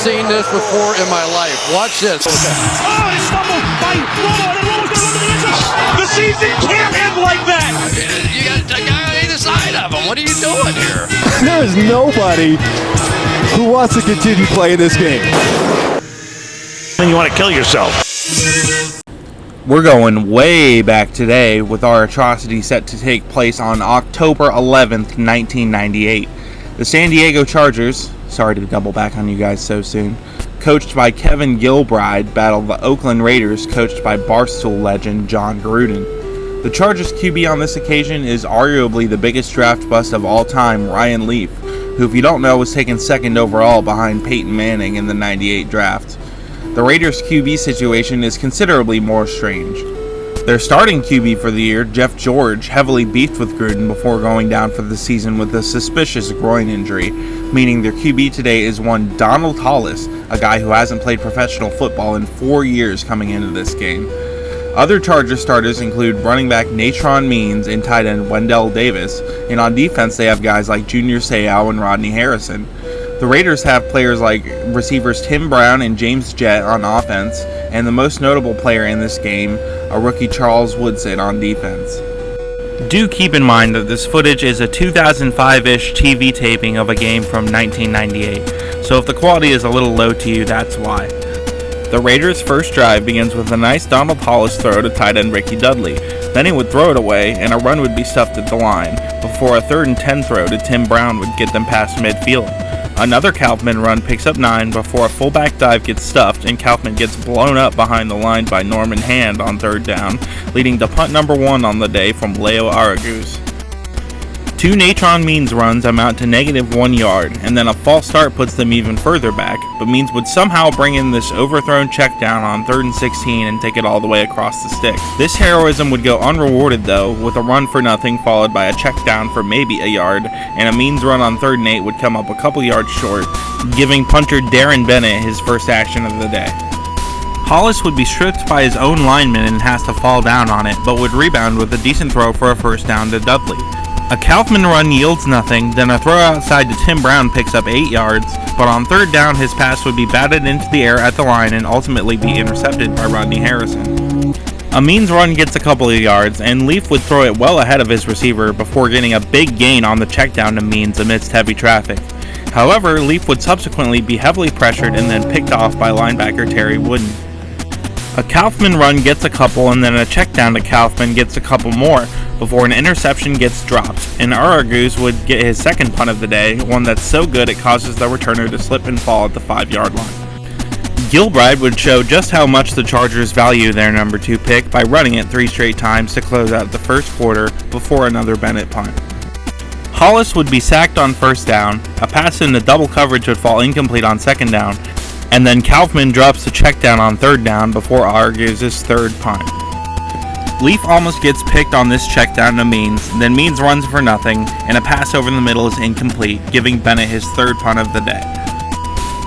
seen this before in my life. Watch this. Oh, he stumbled by Romo, and Romo's going to run to the end zone. The season can't end like that. You got a guy on either side of him. What are you doing here? There is nobody who wants to continue playing this game. Then you want to kill yourself. We're going way back today with our atrocity set to take place on October 11th, 1998. The San Diego Chargers, sorry to double back on you guys so soon, coached by Kevin Gilbride, battled the Oakland Raiders, coached by Barstool legend John Gruden. The Chargers QB on this occasion is arguably the biggest draft bust of all time, Ryan Leaf, who, if you don't know, was taken second overall behind Peyton Manning in the 98 draft. The Raiders' QB situation is considerably more strange. Their starting QB for the year, Jeff George, heavily beefed with Gruden before going down for the season with a suspicious groin injury, meaning their QB today is one Donald Hollis, a guy who hasn't played professional football in 4 years coming into this game. Other Charger starters include running back Natron Means and tight end Wendell Davis, and on defense they have guys like Junior Seau and Rodney Harrison. The Raiders have players like receivers Tim Brown and James Jett on offense, and the most notable player in this game, a rookie Charles Woodson on defense. Do keep in mind that this footage is a 2005-ish TV taping of a game from 1998, so if the quality is a little low to you, that's why. The Raiders' first drive begins with a nice Donald Hollis throw to tight end Ricky Dudley. Then he would throw it away, and a run would be stuffed at the line, before a 3rd and 10 throw to Tim Brown would get them past midfield. Another Kaufman run picks up 9 before a fullback dive gets stuffed and Kaufman gets blown up behind the line by Norman Hand on 3rd down, leading to punt number 1 on the day from Leo Araguz. 2 Natron Means runs amount to -1 yard, and then a false start puts them even further back, but Means would somehow bring in this overthrown check down on 3rd and 16 and take it all the way across the sticks. This heroism would go unrewarded though, with a run for nothing followed by a check down for maybe a yard, and a Means run on 3rd and 8 would come up a couple yards short, giving punter Darren Bennett his first action of the day. Hollis would be stripped by his own lineman and has to fall down on it, but would rebound with a decent throw for a first down to Dudley. A Kaufman run yields nothing, then a throw outside to Tim Brown picks up 8 yards, but on 3rd down his pass would be batted into the air at the line and ultimately be intercepted by Rodney Harrison. A Means run gets a couple of yards, and Leaf would throw it well ahead of his receiver before getting a big gain on the check down to Means amidst heavy traffic. However, Leaf would subsequently be heavily pressured and then picked off by linebacker Terry Wooden. A Kaufman run gets a couple, and then a check down to Kaufman gets a couple more, before an interception gets dropped, and Araguz would get his second punt of the day, one that's so good it causes the returner to slip and fall at the 5-yard line. Gilbride would show just how much the Chargers value their number 2 pick by running it 3 straight times to close out the first quarter before another Bennett punt. Hollis would be sacked on 1st down, a pass into double coverage would fall incomplete on 2nd down, and then Kaufman drops the check down on 3rd down before Araguz's 3rd punt. Leaf almost gets picked on this check down to Means, then Means runs for nothing, and a pass over the middle is incomplete, giving Bennett his 3rd punt of the day.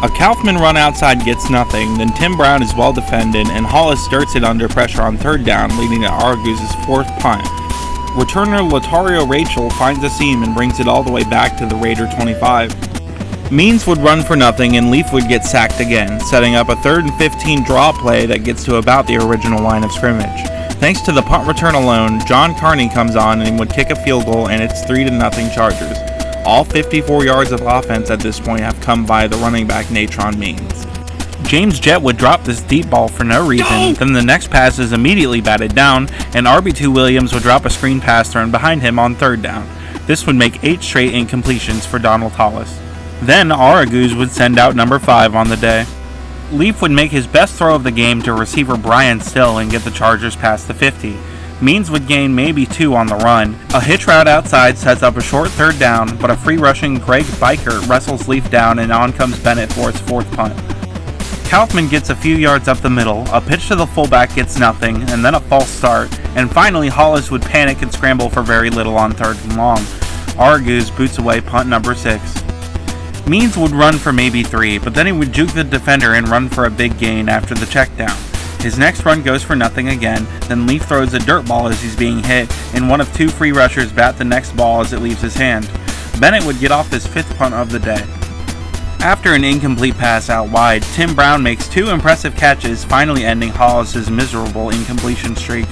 A Kaufman run outside gets nothing, then Tim Brown is well defended, and Hollis darts it under pressure on 3rd down, leading to Araguz's 4th punt. Returner Latario Rachel finds a seam and brings it all the way back to the Raider 25. Means would run for nothing, and Leaf would get sacked again, setting up a 3rd and 15 draw play that gets to about the original line of scrimmage. Thanks to the punt return alone, John Carney comes on and would kick a field goal, and it's 3-0 Chargers. All 54 yards of offense at this point have come by the running back Natron Means. James Jett would drop this deep ball for no reason, then the next pass is immediately batted down, and RB2 Williams would drop a screen pass thrown behind him on 3rd down. This would make 8 straight incompletions for Donald Hollis. Then Araguz would send out number 5 on the day. Leaf would make his best throw of the game to receiver Brian Still and get the Chargers past the 50. Means would gain maybe 2 on the run. A hitch route outside sets up a short 3rd down, but a free rushing Greg Biker wrestles Leaf down and on comes Bennett for his 4th punt. Kaufman gets a few yards up the middle, a pitch to the fullback gets nothing, and then a false start, and finally Hollis would panic and scramble for very little on 3rd and long. Araguz boots away punt number 6. Means would run for maybe 3, but then he would juke the defender and run for a big gain after the check down. His next run goes for nothing again, then Leaf throws a dirt ball as he's being hit, and one of 2 free rushers bat the next ball as it leaves his hand. Bennett would get off his 5th punt of the day. After an incomplete pass out wide, Tim Brown makes 2 impressive catches, finally ending Hollis's miserable incompletion streak.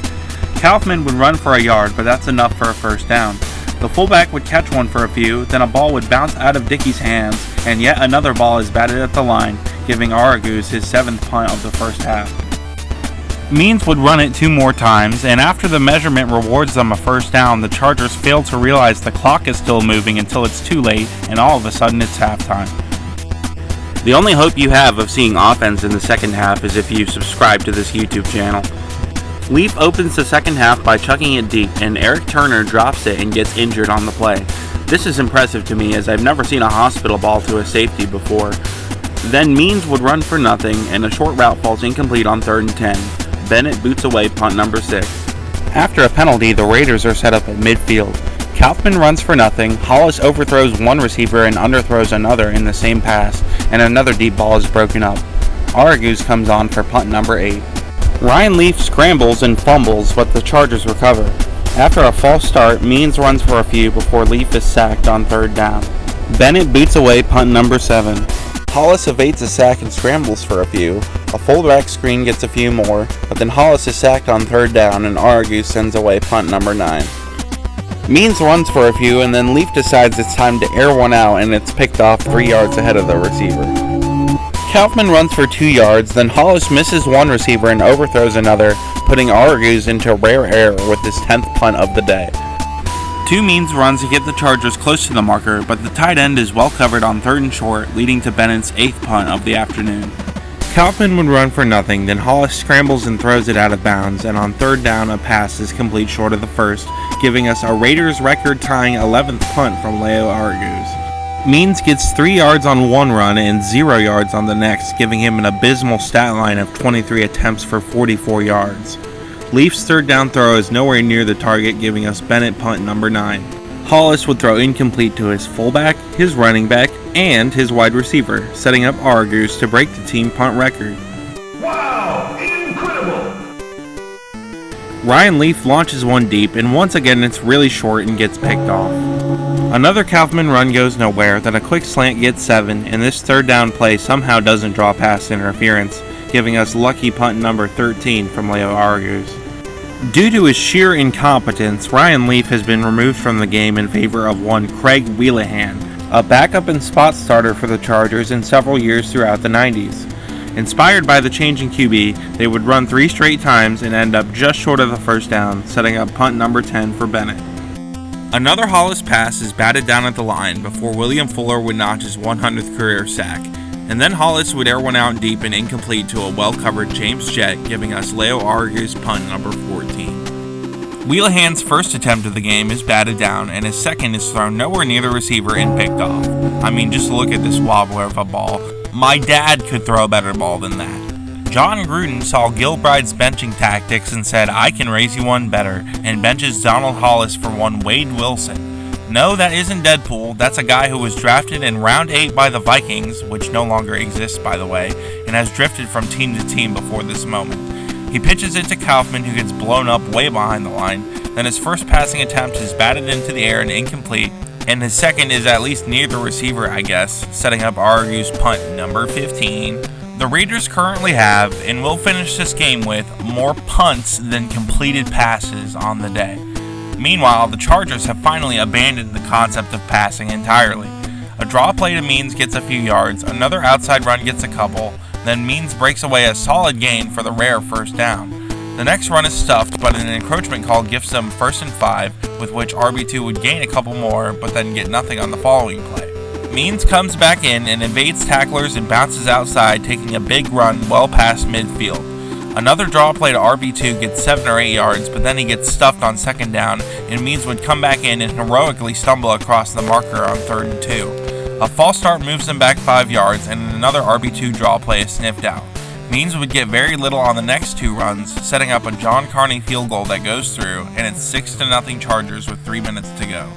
Kaufman would run for a yard, but that's enough for a first down. The fullback would catch one for a few, then a ball would bounce out of Dickey's hands, and yet another ball is batted at the line, giving Aragoose his 7th punt of the first half. Means would run it 2 more times, and after the measurement rewards them a first down, the Chargers fail to realize the clock is still moving until it's too late, and all of a sudden it's halftime. The only hope you have of seeing offense in the second half is if you subscribe to this YouTube channel. Leaf opens the second half by chucking it deep, and Eric Turner drops it and gets injured on the play. This is impressive to me, as I've never seen a hospital ball to a safety before. Then Means would run for nothing, and a short route falls incomplete on 3rd and 10. Bennett boots away punt number 6. After a penalty, the Raiders are set up at midfield. Kaufman runs for nothing, Hollis overthrows one receiver and underthrows another in the same pass, and another deep ball is broken up. Aragoose comes on for punt number 8. Ryan Leaf scrambles and fumbles, but the Chargers recover. After a false start, Means runs for a few before Leaf is sacked on 3rd down. Bennett boots away punt number 7. Hollis evades a sack and scrambles for a few. A fullback screen gets a few more, but then Hollis is sacked on 3rd down and Aragoose sends away punt number 9. Means runs for a few, and then Leaf decides it's time to air one out, and it's picked off 3 yards ahead of the receiver. Kaufman runs for 2 yards, then Hollis misses one receiver and overthrows another, putting Aragoose into rare error with his 10th punt of the day. 2 Means runs to get the Chargers close to the marker, but the tight end is well covered on 3rd and short, leading to Bennett's 8th punt of the afternoon. Kaufman would run for nothing, then Hollis scrambles and throws it out of bounds, and on 3rd down a pass is complete short of the first, giving us a Raiders record-tying 11th punt from Leo Aragoose. Means gets 3 yards on one run and 0 yards on the next, giving him an abysmal stat line of 23 attempts for 44 yards. Leaf's 3rd down throw is nowhere near the target, giving us Bennett punt number 9. Hollis would throw incomplete to his fullback, his running back, and his wide receiver, setting up Aragoose to break the team punt record. Wow, incredible! Ryan Leaf launches one deep, and once again it's really short and gets picked off. Another Kaufman run goes nowhere, then a quick slant gets 7, and this 3rd down play somehow doesn't draw past interference, giving us lucky punt number 13 from Leo Aragoose. Due to his sheer incompetence, Ryan Leaf has been removed from the game in favor of one Craig Wheelahan, a backup and spot starter for the Chargers in several years throughout the 90s. Inspired by the change in QB, they would run 3 straight times and end up just short of the first down, setting up punt number 10 for Bennett. Another Hollis pass is batted down at the line before William Fuller would notch his 100th career sack, and then Hollis would air one out deep and incomplete to a well-covered James Jett, giving us Leo Aragoose punt number 14. Wheelahan's first attempt of the game is batted down, and his second is thrown nowhere near the receiver and picked off. I mean, just look at this wobbler of a ball. My dad could throw a better ball than that. John Gruden saw Gilbride's benching tactics and said, "I can raise you one better," and benches Donald Hollis for one Wade Wilson. No, that isn't Deadpool. That's a guy who was drafted in round 8 by the Vikings, which no longer exists, by the way, and has drifted from team to team before this moment. He pitches it to Kaufman, who gets blown up way behind the line. Then his first passing attempt is batted into the air and incomplete, and his second is at least near the receiver, I guess, setting up Aragoose punt number 15. The Raiders currently have, and will finish this game with, more punts than completed passes on the day. Meanwhile, the Chargers have finally abandoned the concept of passing entirely. A draw play to Means gets a few yards, another outside run gets a couple, then Means breaks away a solid gain for the rare first down. The next run is stuffed, but an encroachment call gives them 1st and 5, with which RB2 would gain a couple more, but then get nothing on the following play. Means comes back in and evades tacklers and bounces outside, taking a big run well past midfield. Another draw play to RB2 gets 7 or 8 yards, but then he gets stuffed on 2nd down, and Means would come back in and heroically stumble across the marker on 3rd and 2. A false start moves them back 5 yards, and another RB2 draw play is sniffed out. Means would get very little on the next 2 runs, setting up a John Carney field goal that goes through, and it's 6-0 Chargers with 3 minutes to go.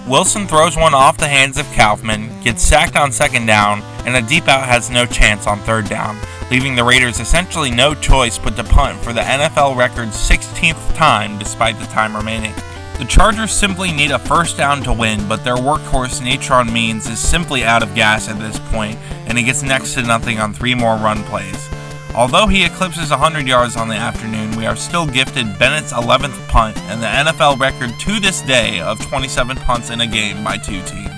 Wilson throws one off the hands of Kaufman, gets sacked on 2nd down, and a deep out has no chance on 3rd down, leaving the Raiders essentially no choice but to punt for the NFL record's 16th time despite the time remaining. The Chargers simply need a first down to win, but their workhorse Natron Means is simply out of gas at this point, and he gets next to nothing on 3 more run plays. Although he eclipses 100 yards on the afternoon, we are still gifted Bennett's 11th punt and the NFL record to this day of 27 punts in a game by 2 teams.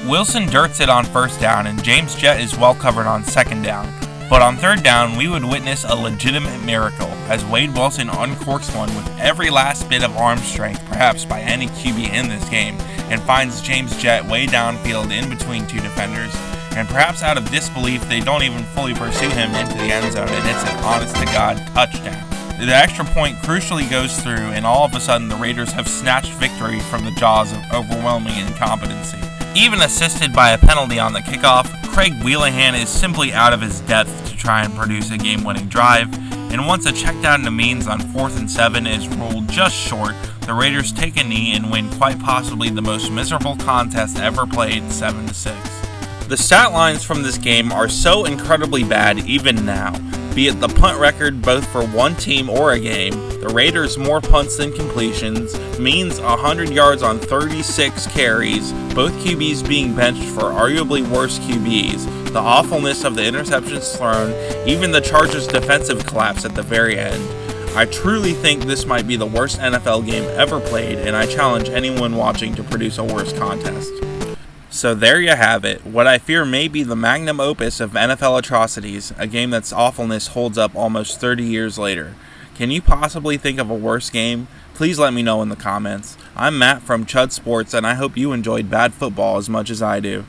Wilson dirts it on first down, and James Jett is well covered on second down. But on third down, we would witness a legitimate miracle, as Wade Wilson uncorks one with every last bit of arm strength, perhaps by any QB in this game, and finds James Jett way downfield in between 2 defenders, and perhaps out of disbelief, they don't even fully pursue him into the end zone, and it's an honest-to-God touchdown. The extra point crucially goes through, and all of a sudden the Raiders have snatched victory from the jaws of overwhelming incompetency. Even assisted by a penalty on the kickoff, Craig Wheelahan is simply out of his depth to try and produce a game-winning drive, and once a check down to Means on 4th and 7 is ruled just short, the Raiders take a knee and win quite possibly the most miserable contest ever played, 7-6. The stat lines from this game are so incredibly bad even now. Be it the punt record both for one team or a game, the Raiders more punts than completions, Means 100 yards on 36 carries, both QBs being benched for arguably worse QBs, the awfulness of the interceptions thrown, even the Chargers' defensive collapse at the very end. I truly think this might be the worst NFL game ever played, and I challenge anyone watching to produce a worse contest. So there you have it, what I fear may be the magnum opus of NFL Atrocities, a game that's awfulness holds up almost 30 years later. Can you possibly think of a worse game? Please let me know in the comments. I'm Matt from Chud Sports, and I hope you enjoyed bad football as much as I do.